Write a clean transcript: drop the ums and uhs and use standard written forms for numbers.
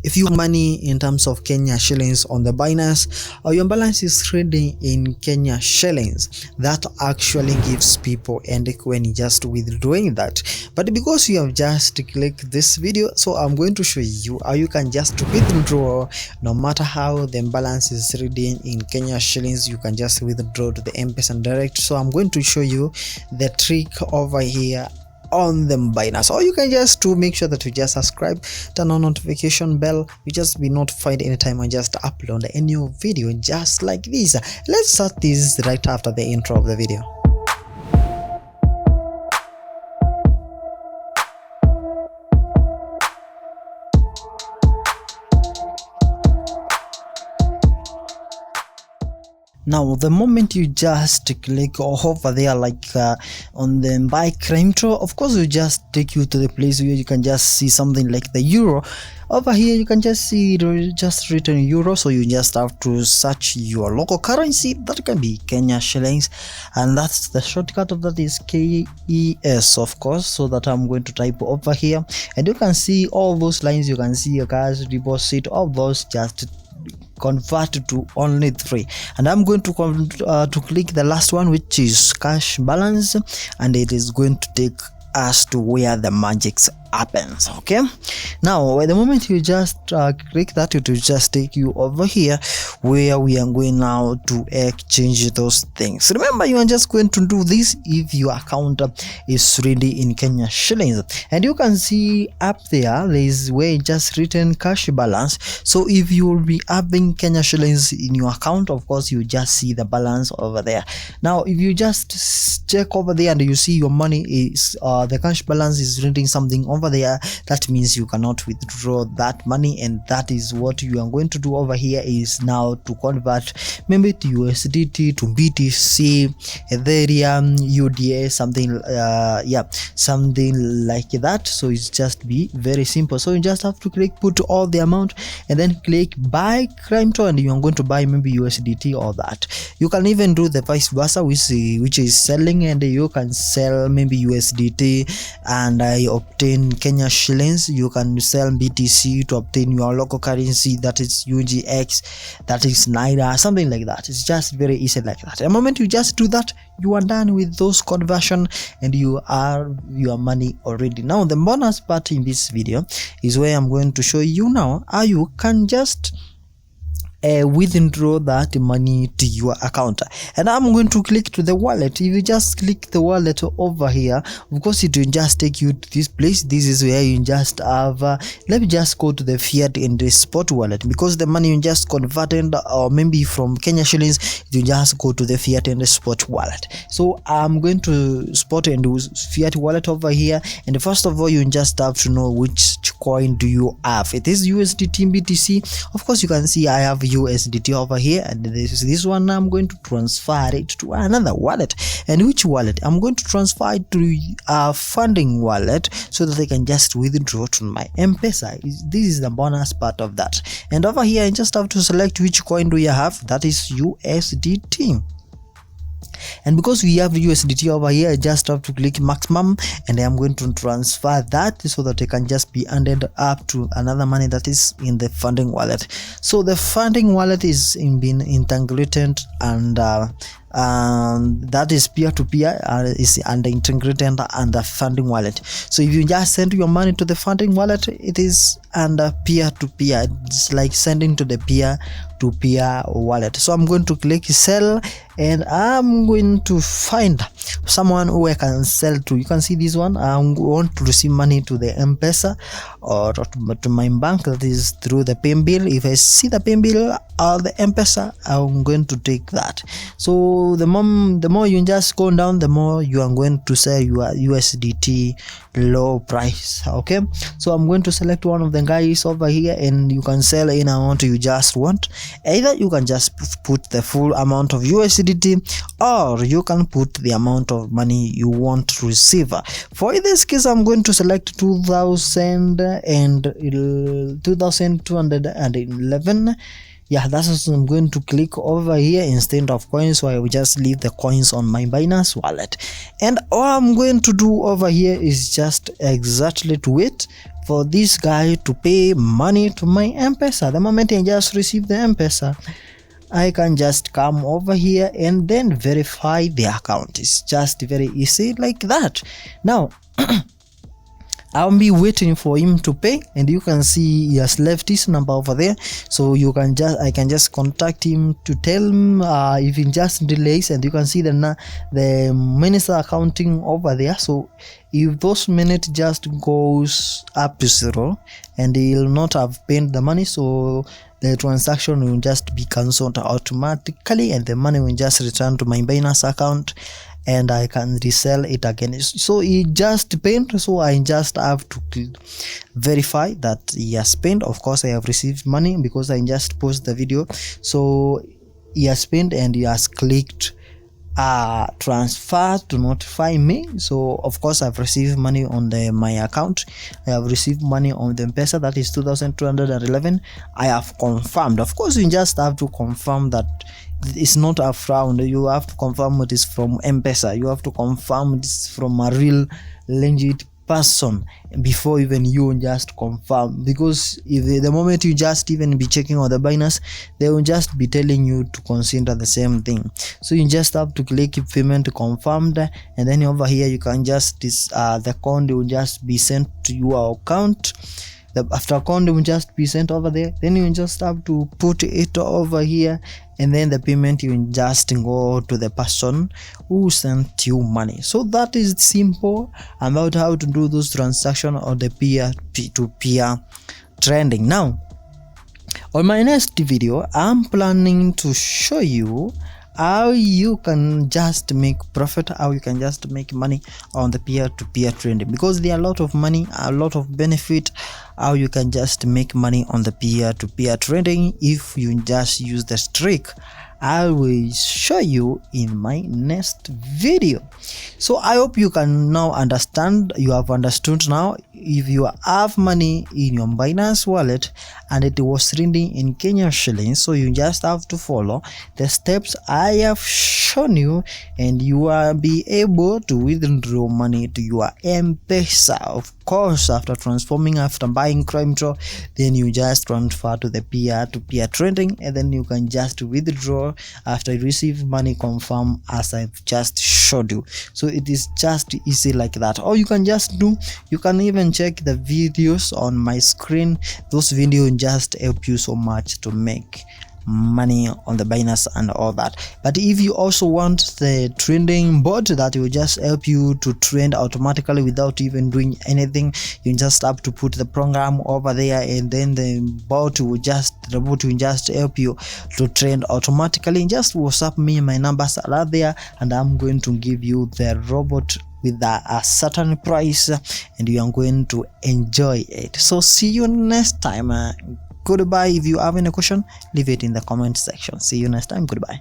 if you have money in terms of Kenya shillings on the Binance, or your balance is trading in Kenya shillings, that actually gives people headache when you just withdrawing that. But because you have just clicked this video, so I'm going to show you how you can just withdraw. No matter how the balance is trading in Kenya shillings, you can just withdraw to the mpesa direct. So I'm going to show you the trick over here on the Binance. Or you can just to make sure that you just subscribe, turn on notification bell, you just be notified anytime I just upload a new video just like this. Let's start this right after the intro of the video. Now, the moment you just click over there, like on the buy crypto, of course, will just take you to the place where you can just see something like the euro. Over here, you can just see just written euro, so you just have to search your local currency. That can be Kenya shillings, and that's the shortcut of that is KES, of course. So that I'm going to type over here, and you can see all those lines. You can see your cash deposit, all those just convert to only 3, and I'm going to click the last one, which is cash balance, and it is going to take us to where the magic happens. Okay, now at the moment you just click that, it will just take you over here where we are going now to exchange those things. Remember, you are just going to do this if your account is ready in Kenya shillings, and you can see up there is where it just written cash balance. So if you will be having Kenya shillings in your account, of course you just see the balance over there. Now if you just check over there and you see your money is the cash balance is reading something over there, that means you cannot withdraw that money, and that is what you are going to do over here is now to convert maybe to USDT, to BTC, Ethereum, UDA, something something like that. So it's just be very simple. So you just have to click put all the amount and then click buy crypto, and you are going to buy maybe USDT or that. You can even do the vice versa, which is selling, and you can sell maybe USDT and obtain Kenya shillings. You can sell BTC to obtain your local currency, that is UGX, that is Naira, something like that. It's just very easy like that. The moment you just do that, you are done with those conversion and you are your money already. Now the bonus part in this video is where I'm going to show you now how you can just withdraw that money to your account, and I'm going to click to the wallet. If you just click the wallet over here, of course it will just take you to this place. This is where you just have let me just go to the fiat and the spot wallet, because the money you just converted or maybe from Kenya shillings, you just go to the fiat and the spot wallet. So I'm going to spot and do fiat wallet over here, and first of all you just have to know which coin do you have. It is USDT, BTC. Of course you can see I have USDT over here, and this one I'm going to transfer it to another wallet. And which wallet? I'm going to transfer it to a funding wallet so that I can just withdraw to my mpesa. This is the bonus part of that. And over here I just have to select which coin do you have, that is USDT. And because we have USDT over here, I just have to click maximum, and I'm going to transfer that so that I can just be handed up to another money that is in the funding wallet. So the funding wallet is being integrated, and that is peer-to-peer is under integrated under funding wallet. So if you just send your money to the funding wallet, it is under peer-to-peer. It's like sending to the peer-to-peer wallet. So I'm going to click sell, and I'm going to find someone who I can sell to. You can see this one. I want to receive money to the mpesa or to my bank, that is through the pay bill. If I see the pay bill or the mpesa, I'm going to take that. So the more you just go down, the more you are going to sell your USDT low price. Okay, so I'm going to select one of the guys over here, and you can sell any amount you just want. Either you can just put the full amount of USDT, or you can put the amount of money you want to receive. For this case, I'm going to select 2211. Yeah, that's what I'm going to click over here instead of coins. So I will just leave the coins on my Binance wallet, and all I'm going to do over here is just exactly to wait for this guy to pay money to my mpesa. The moment I just receive the mpesa, I can just come over here and then verify the account. It's just very easy like that. Now I'll be waiting for him to pay, and you can see he has left his number over there, so I can just contact him to tell him if he just delays, and you can see the minutes are counting over there. So if those minutes just goes up to 0 and he'll not have paid the money, so the transaction will just be cancelled automatically and the money will just return to my Binance account and I can resell it again. So it just paid, so I just have to verify that he has paid. Of course I have received money because I just post the video. So he has paid and he has clicked transfer to notify me. So of course I've received money on my account. I have received money on the mpesa, that is 2211. I have confirmed. Of course you just have to confirm that it's not a fraud. You have to confirm it is from mpesa. You have to confirm it's from a real legit person before even you just confirm, because if the moment you just even be checking on the Binance, they will just be telling you to consider the same thing. So you just have to click payment confirmed, and then over here you can just the code will just be sent to your account. After account will just be sent over there, then you just have to put it over here, and then the payment you just go to the person who sent you money. So that is simple about how to do those transactions on the peer-to-peer trading. Now on my next video I'm planning to show you how you can just make profit, how you can just make money on the peer-to-peer trading, because there are a lot of money, a lot of benefit, how you can just make money on the peer-to-peer trading if you just use the trick. I will show you in my next video. So I hope you can now understand, you have understood now. If you have money in your Binance wallet and it was trading in Kenyan shillings, so you just have to follow the steps I have shown you and you will be able to withdraw money to your mpesa. Of course, after transforming, after buying crypto, then you just transfer to the peer-to-peer trading, and then you can just withdraw after you receive money confirm as I've just showed you. So it is just easy like that. Or you can just do, you can even check the videos on my screen. Those videos just help you so much to make money on the Binance and all that. But if you also want the trading bot that will just help you to trade automatically without even doing anything, you just have to put the program over there, and then the bot will just help you to trade automatically. Just WhatsApp me, my numbers are there, and I'm going to give you the robot with a certain price and you are going to enjoy it. So see you next time. Goodbye. If you have any question, leave it in the comment section. See you next time. Goodbye.